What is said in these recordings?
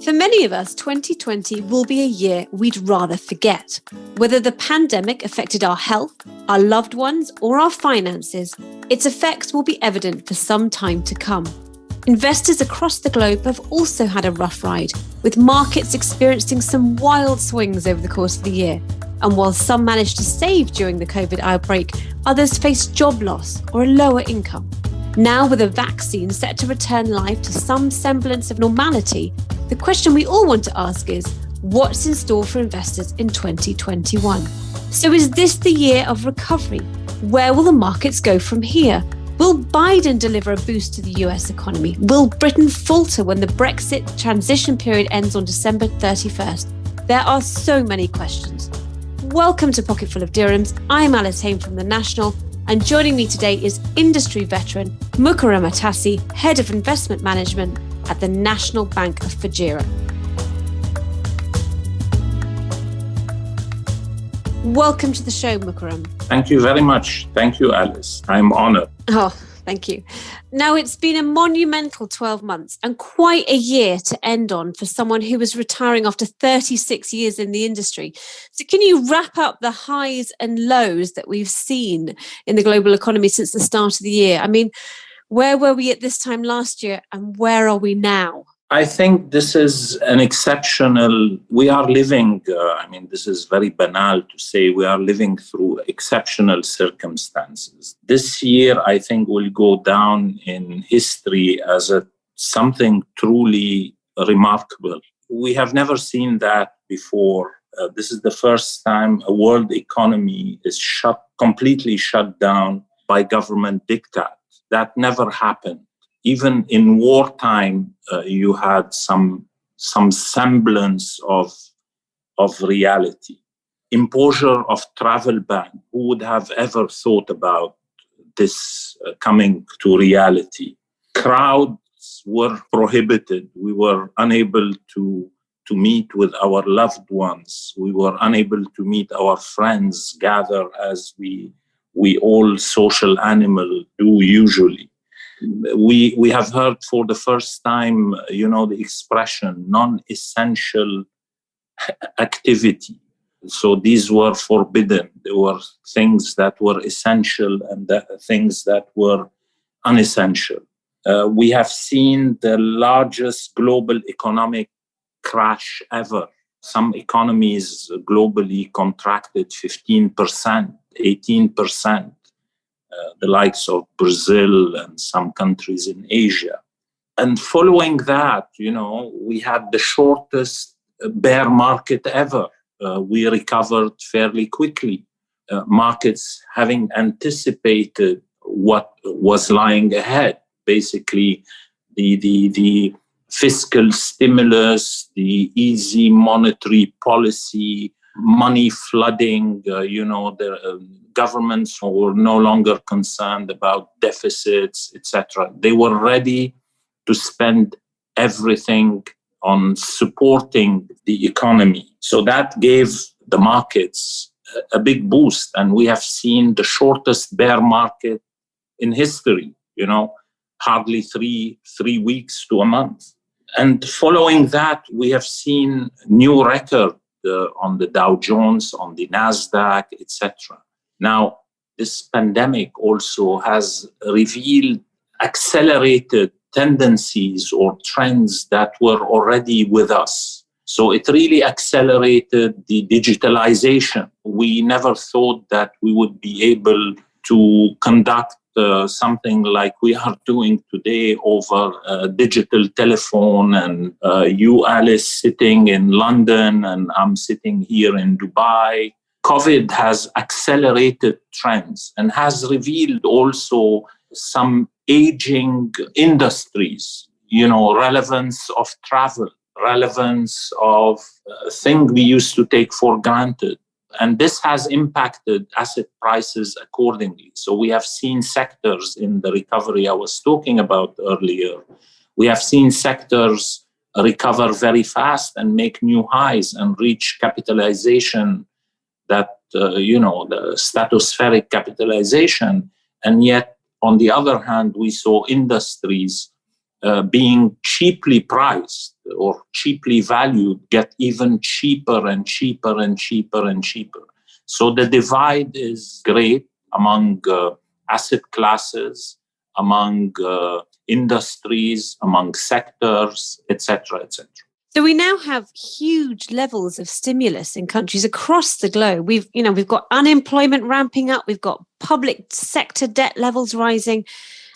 For many of us, 2020 will be a year we'd rather forget. Whether the pandemic affected our health, our loved ones, or our finances, its effects will be evident for some time to come. Investors across the globe have also had a rough ride, with markets experiencing some wild swings over the course of the year. And while some managed to save during the COVID outbreak, others faced job loss or a lower income. Now, with a vaccine set to return life to some semblance of normality, the question we all want to ask is, what's in store for investors in 2021? So is this the year of recovery? Where will the markets go from here? Will Biden deliver a boost to the US economy? Will Britain falter when the Brexit transition period ends on December 31st? There are so many questions. Welcome to Pocketful of Dirhams. I'm Alice Haine from the National, and joining me today is industry veteran Moukarram Atassi, Head of Investment Management at the National Bank of Fujairah. Welcome to the show, Moukarram. Thank you very much. Thank you, Alice. I'm honored. Oh, thank you. Now, it's been a monumental 12 months and quite a year to end on for someone who was retiring after 36 years in the industry. So can you wrap up the highs and lows that we've seen in the global economy since the start of the year? I mean, where were we at this time last year and where are we now? I think this is an exceptional, we are living, this is very banal to say, we are living through exceptional circumstances. This year, I think, will go down in history as something truly remarkable. We have never seen that before. This is the first time a world economy is completely shut down by government diktat. That never happened. Even in wartime, you had some semblance of reality. Imposure of travel ban. Who would have ever thought about this coming to reality? Crowds were prohibited. We were unable to meet with our loved ones. We were unable to meet our friends, gather as we all social animals do usually. We have heard for the first time, the expression non-essential activity. So these were forbidden. There were things that were essential and things that were unessential. We have seen the largest global economic crash ever. Some economies globally contracted 15%, 18%. The likes of Brazil and some countries in Asia. And following that, we had the shortest bear market ever. We recovered fairly quickly. Markets having anticipated what was lying ahead, basically the fiscal stimulus, the easy monetary policy, money flooding, the governments were no longer concerned about deficits, etc. They were ready to spend everything on supporting the economy. So that gave the markets a big boost. And we have seen the shortest bear market in history, hardly three weeks to a month. And following that, we have seen new record on the Dow Jones, on the Nasdaq, etc. Now, this pandemic also has revealed accelerated tendencies or trends that were already with us. So it really accelerated the digitalization. We never thought that we would be able to conduct something like we are doing today over a digital telephone, and you, Alice, sitting in London and I'm sitting here in Dubai. COVID has accelerated trends and has revealed also some aging industries, relevance of travel, relevance of things we used to take for granted. And this has impacted asset prices accordingly. So we have seen sectors in the recovery I was talking about earlier. We have seen sectors recover very fast and make new highs and reach capitalization that, the stratospheric capitalization. And yet, on the other hand, we saw industries being cheaply priced or cheaply valued get even cheaper and cheaper and cheaper and cheaper. So the divide is great among asset classes, among industries, among sectors, etc., etc. So we now have huge levels of stimulus in countries across the globe. We've got unemployment ramping up, we've got public sector debt levels rising,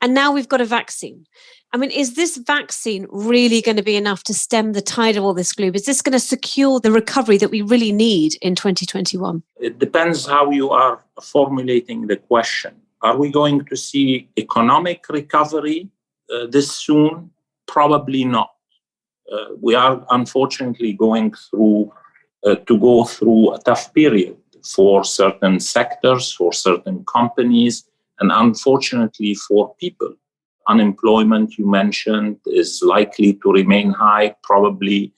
and now we've got a vaccine. I mean, is this vaccine really going to be enough to stem the tide of all this gloom? Is this going to secure the recovery that we really need in 2021? It depends how you are formulating the question. Are we going to see economic recovery this soon? Probably not. We are unfortunately going through a tough period for certain sectors, for certain companies, and unfortunately for people. Unemployment, you mentioned, is likely to remain high. Probably,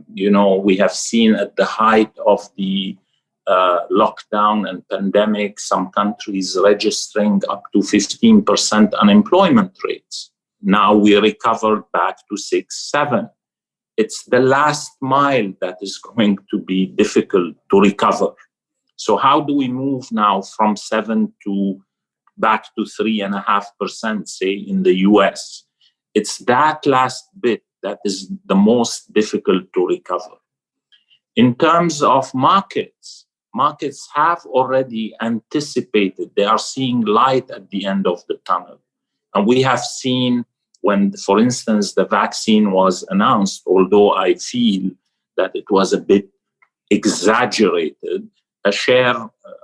we have seen at the height of the lockdown and pandemic, some countries registering up to 15% unemployment rates. Now we recovered back to 6-7. It's the last mile that is going to be difficult to recover. So how do we move now from 7 to back to 3.5%, say, in the US? It's that last bit that is the most difficult to recover. In terms of markets have already anticipated. They are seeing light at the end of the tunnel. And we have seen when, for instance, the vaccine was announced, although I feel that it was a bit exaggerated, a share,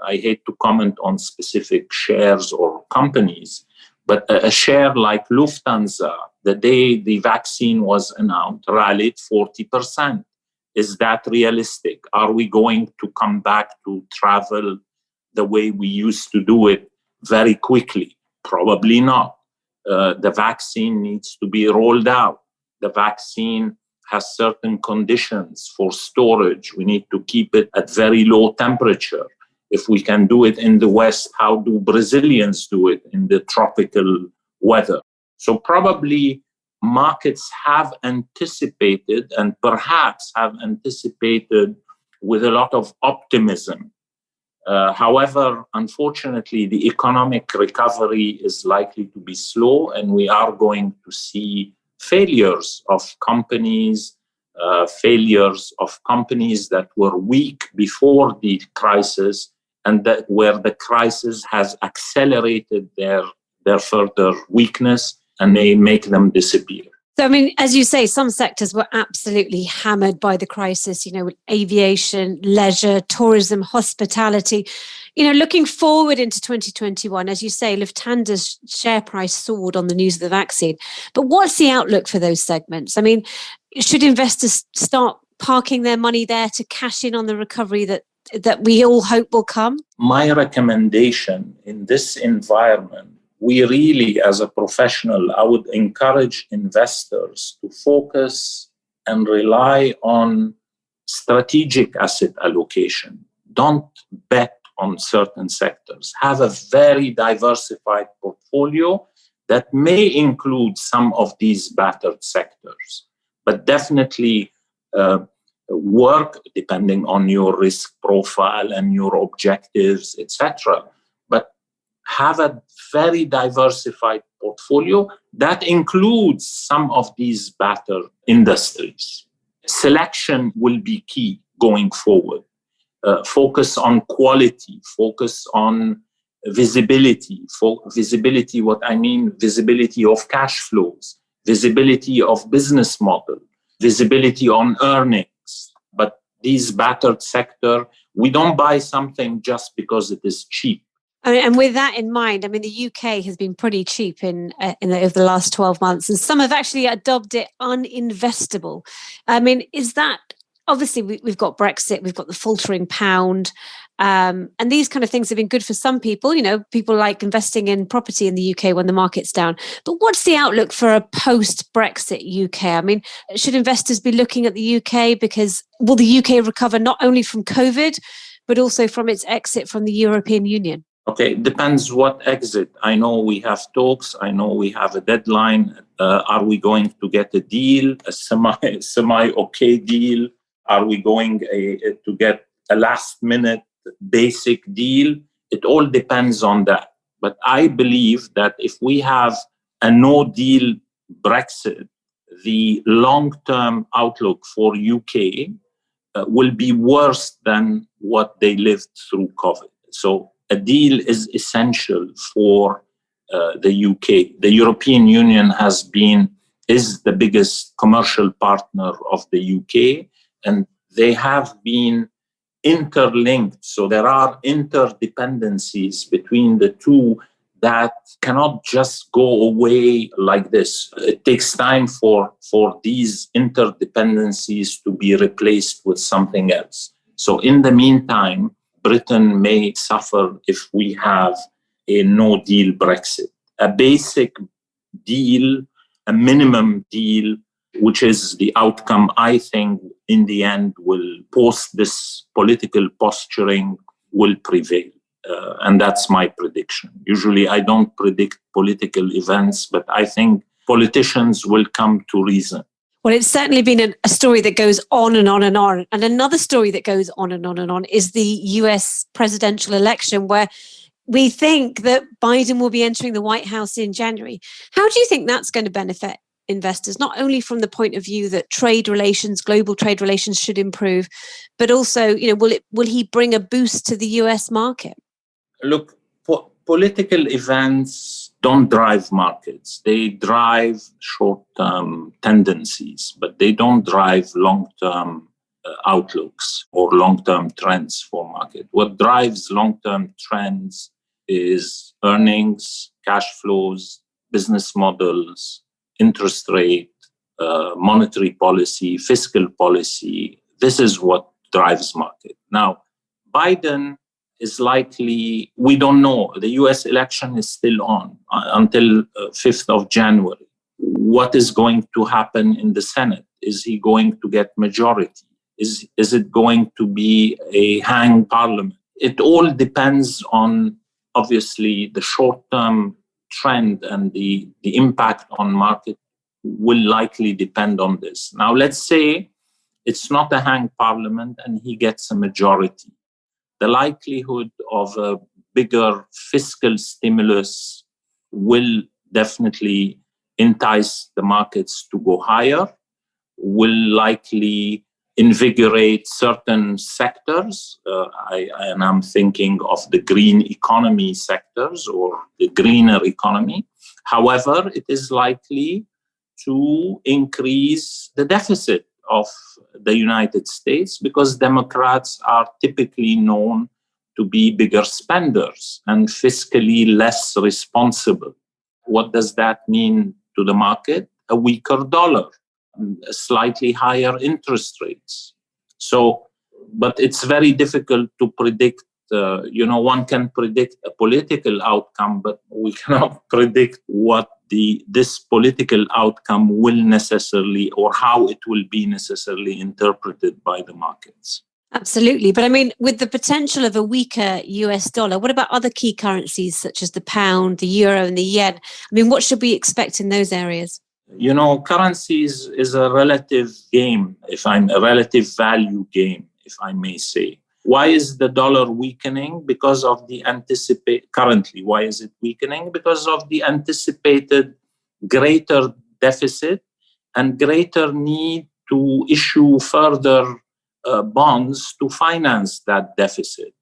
I hate to comment on specific shares or companies, but a share like Lufthansa, the day the vaccine was announced, rallied 40%. Is that realistic? Are we going to come back to travel the way we used to do it very quickly? Probably not. The vaccine needs to be rolled out. The vaccine has certain conditions for storage. We need to keep it at very low temperature. If we can do it in the West, how do Brazilians do it in the tropical weather? So probably markets have anticipated, and perhaps have anticipated with a lot of optimism. However, unfortunately, the economic recovery is likely to be slow, and we are going to see failures of companies that were weak before the crisis, and that where the crisis has accelerated their further weakness and may make them disappear. So, I mean, as you say, some sectors were absolutely hammered by the crisis, aviation, leisure, tourism, hospitality. Looking forward into 2021, as you say, Lufthansa's share price soared on the news of the vaccine. But what's the outlook for those segments? I mean, should investors start parking their money there to cash in on the recovery that we all hope will come? My recommendation in this environment, we really, as a professional, I would encourage investors to focus and rely on strategic asset allocation. Don't bet on certain sectors. Have a very diversified portfolio that may include some of these battered sectors, but definitely work depending on your risk profile and your objectives, etc. But have a very diversified portfolio that includes some of these battered industries. Selection will be key going forward. Focus on quality, focus on visibility. Visibility, what I mean, visibility of cash flows, visibility of business model, visibility on earnings. But these battered sector, we don't buy something just because it is cheap. And with that in mind, I mean, the UK has been pretty cheap over the last 12 months, and some have actually dubbed it uninvestable. I mean, is that, obviously we've got Brexit, we've got the faltering pound, and these kind of things have been good for some people. People like investing in property in the UK when the market's down. But what's the outlook for a post-Brexit UK? I mean, should investors be looking at the UK, because will the UK recover not only from COVID, but also from its exit from the European Union? Okay, it depends what exit. I know we have talks. I know we have a deadline. Are we going to get a deal, a semi okay deal? Are we going to get a last minute basic deal? It all depends on that. But I believe that if we have a no deal Brexit, the long term outlook for UK will be worse than what they lived through COVID. So a deal is essential for the UK. The European Union is the biggest commercial partner of the UK, and they have been interlinked. So there are interdependencies between the two that cannot just go away like this. It takes time for these interdependencies to be replaced with something else. So in the meantime, Britain may suffer if we have a no-deal Brexit. A basic deal, a minimum deal, which is the outcome, I think, in the end, will post this political posturing, will prevail. And that's my prediction. Usually I don't predict political events, but I think politicians will come to reason. Well, it's certainly been a story that goes on and on and on. And another story that goes on and on and on is the US presidential election, where we think that Biden will be entering the White House in January. How do you think that's going to benefit investors, not only from the point of view that global trade relations should improve, but also, will he bring a boost to the US market? Look, political events don't drive markets. They drive short-term tendencies, but they don't drive long-term outlooks or long-term trends for market. What drives long-term trends is earnings, cash flows, business models, interest rate, monetary policy, fiscal policy. This is what drives market. Now, Biden is likely, we don't know. The US election is still on until 5th of January. What is going to happen in the Senate? Is he going to get majority? Is it going to be a hang parliament? It all depends on, obviously, the short-term trend, and the impact on market will likely depend on this. Now, let's say it's not a hang parliament and he gets a majority. The likelihood of a bigger fiscal stimulus will definitely entice the markets to go higher, will likely invigorate certain sectors. And I'm thinking of the green economy sectors or the greener economy. However, it is likely to increase the deficit of the United States, because Democrats are typically known to be bigger spenders and fiscally less responsible. What does that mean to the market? A weaker dollar, slightly higher interest rates. So, but it's very difficult to predict. One can predict a political outcome, but we cannot predict what this political outcome will necessarily, or how it will be necessarily interpreted by the markets. Absolutely. But I mean, with the potential of a weaker US dollar, what about other key currencies such as the pound, the euro, and the yen? I mean, what should we expect in those areas? Currencies is a relative game, a relative value game, if I may say. Why is the dollar weakening? Because of the currently, why is it weakening? Because of the anticipated greater deficit and greater need to issue further bonds to finance that deficit.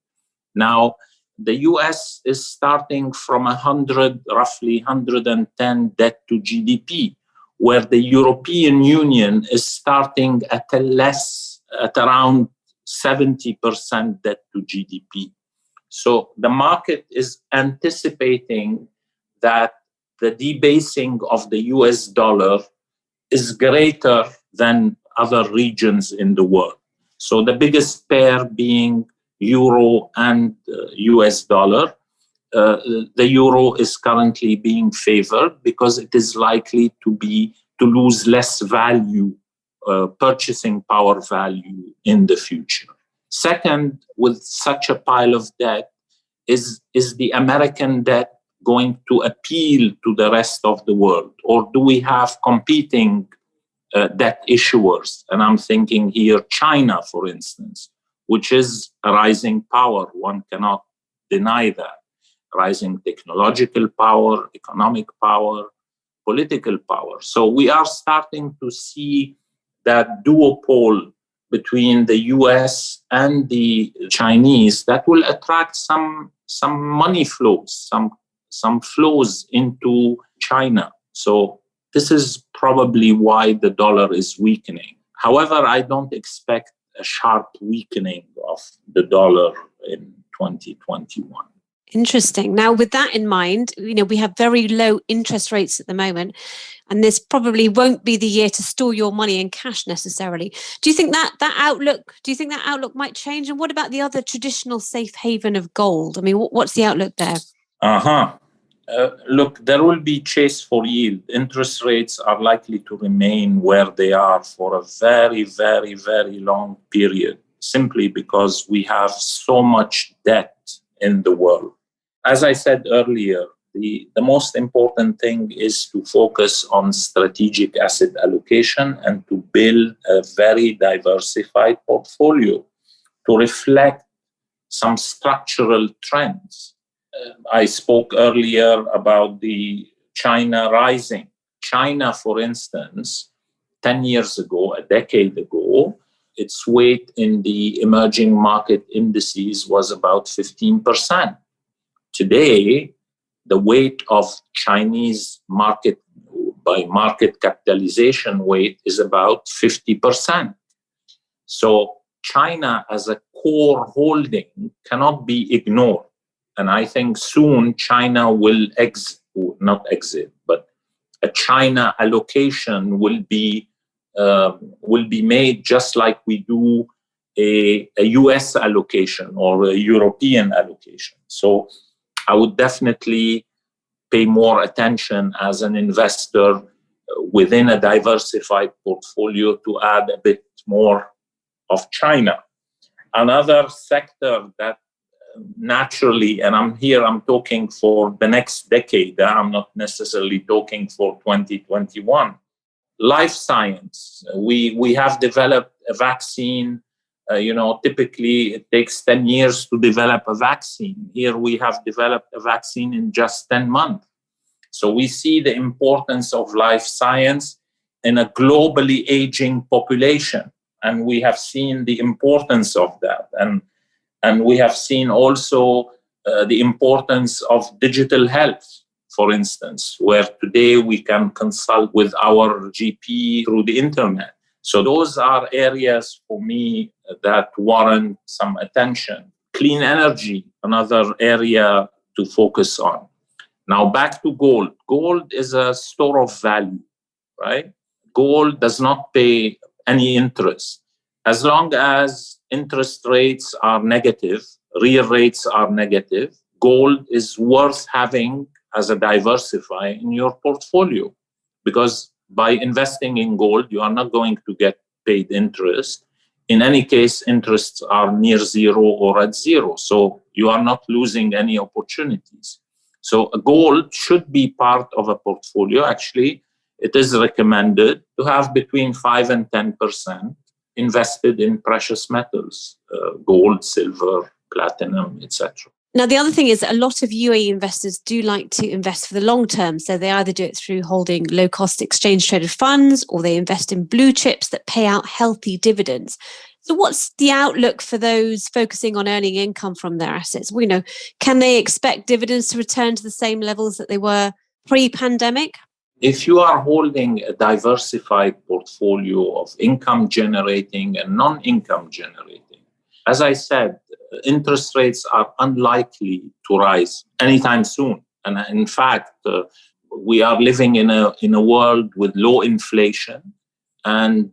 Now, the US is starting from roughly 110 debt to GDP, where the European Union is starting at around 70% debt to GDP. So the market is anticipating that the debasing of the US dollar is greater than other regions in the world. So the biggest pair being euro and US dollar. The euro is currently being favored because it is likely to lose less value, purchasing power value in the future. Second, with such a pile of debt, is the American debt going to appeal to the rest of the world? Or do we have competing debt issuers? And I'm thinking here China, for instance, which is a rising power. One cannot deny that. Rising technological power, economic power, political power. So we are starting to see that duopoly between the US and the Chinese that will attract some money flows, some flows into China. So this is probably why the dollar is weakening. However, I don't expect a sharp weakening of the dollar in 2021. Interesting. Now, with that in mind, we have very low interest rates at the moment, and this probably won't be the year to store your money in cash necessarily. Do you think that outlook might change? And what about the other traditional safe haven of gold? I mean, what's the outlook there? Look, there will be chase for yield. Interest rates are likely to remain where they are for a very, very, very long period, simply because we have so much debt in the world. As I said earlier, the most important thing is to focus on strategic asset allocation and to build a very diversified portfolio to reflect some structural trends. I spoke earlier about the China rising. China, for instance, 10 years ago, a decade ago, its weight in the emerging market indices was about 15%. Today, the weight of Chinese market by market capitalization weight is about 50%. So China as a core holding cannot be ignored. And I think soon China will not exit, but a China allocation will be made just like we do a US allocation or a European allocation. So I would definitely pay more attention as an investor within a diversified portfolio to add a bit more of China. Another sector that naturally, and I'm talking for the next decade, I'm not necessarily talking for 2021. Life science, we have developed a vaccine. Typically it takes 10 years to develop a vaccine. Here we have developed a vaccine in just 10 months. So we see the importance of life science in a globally aging population. And we have seen the importance of that. And we have seen also the importance of digital health, for instance, where today we can consult with our GP through the internet. So those are areas for me that warrant some attention. Clean energy, another area to focus on. Now back to gold. Gold is a store of value, right? Gold does not pay any interest. As long as interest rates are negative, real rates are negative, gold is worth having as a diversifier in your portfolio. Because by investing in gold, you are not going to get paid interest. In any case, interests are near zero or at zero. So you are not losing any opportunities. So gold should be part of a portfolio. Actually, it is recommended to have between 5 and 10% invested in precious metals, gold, silver, platinum, etc. Now, the other thing is a lot of UAE investors do like to invest for the long term. So they either do it through holding low-cost exchange-traded funds or they invest in blue chips that pay out healthy dividends. So what's the outlook for those focusing on earning income from their assets? Can they expect dividends to return to the same levels that they were pre-pandemic? If you are holding a diversified portfolio of income generating and non-income generating, as I said, interest rates are unlikely to rise anytime soon. And in fact, we are living in a world with low inflation, and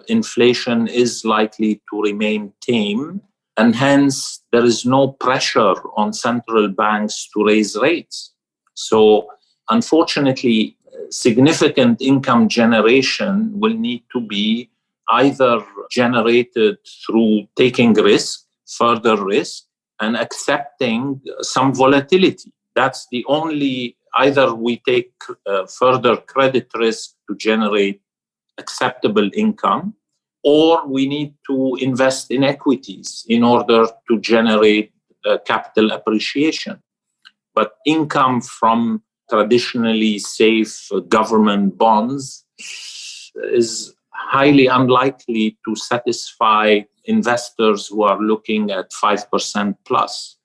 inflation is likely to remain tame. And hence, there is no pressure on central banks to raise rates. So unfortunately, significant income generation will need to be either generated through taking risk, further risk, and accepting some volatility. That's the only, either we take further credit risk to generate acceptable income, or we need to invest in equities in order to generate capital appreciation. But income from traditionally safe government bonds is highly unlikely to satisfy investors who are looking at 5% plus.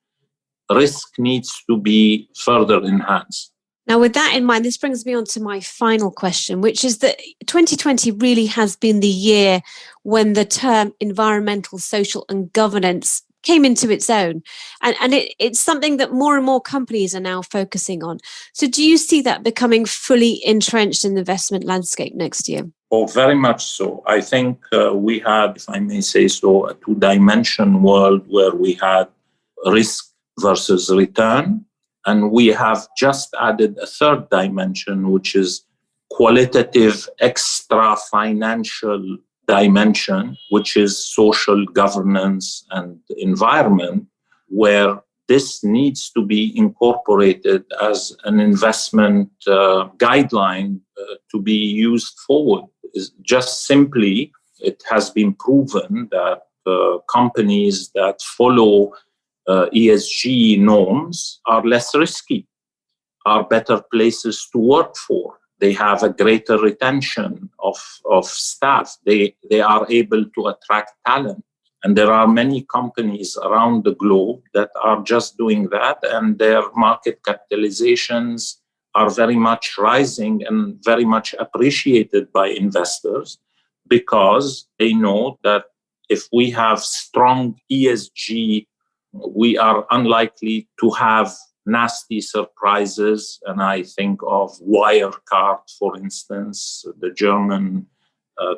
Risk needs to be further enhanced. Now, with that in mind, this brings me on to my final question, which is that 2020 really has been the year when the term environmental, social and governance came into its own. And it's something that more and more companies are now focusing on. So do you see that becoming fully entrenched in the investment landscape next year? Oh, very much so. I think we had, if I may say so, a two-dimension world where we had risk versus return. And we have just added a third dimension, which is qualitative extra financial dimension, which is social governance and environment, where this needs to be incorporated as an investment guideline to be used forward. Just simply, it has been proven that companies that follow ESG norms are less risky, are better places to work for. They have a greater retention of staff. They are able to attract talent. And there are many companies around the globe that are just doing that, and their market capitalizations are very much rising and very much appreciated by investors, because they know that if we have strong ESG, we are unlikely to have nasty surprises. And I think of Wirecard, for instance, the German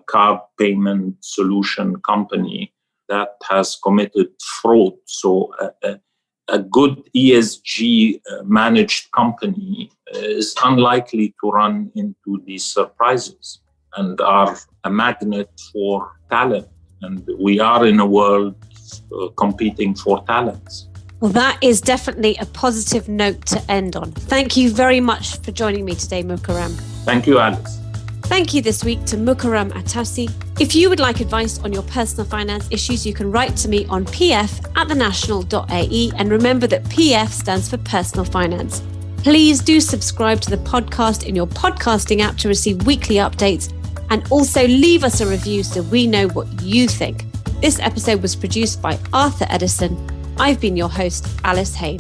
card payment solution company that has committed fraud. So a good ESG managed company is unlikely to run into these surprises and are a magnet for talent. And we are in a world competing for talents. Well, that is definitely a positive note to end on. Thank you very much for joining me today, Moukarram. Thank you, Alice. Thank you this week to Moukarram Atassi. If you would like advice on your personal finance issues, you can write to me on pf@thenational.ae. And remember that PF stands for personal finance. Please do subscribe to the podcast in your podcasting app to receive weekly updates, and also leave us a review so we know what you think. This episode was produced by Arthur Edison. I've been your host, Alice Haine.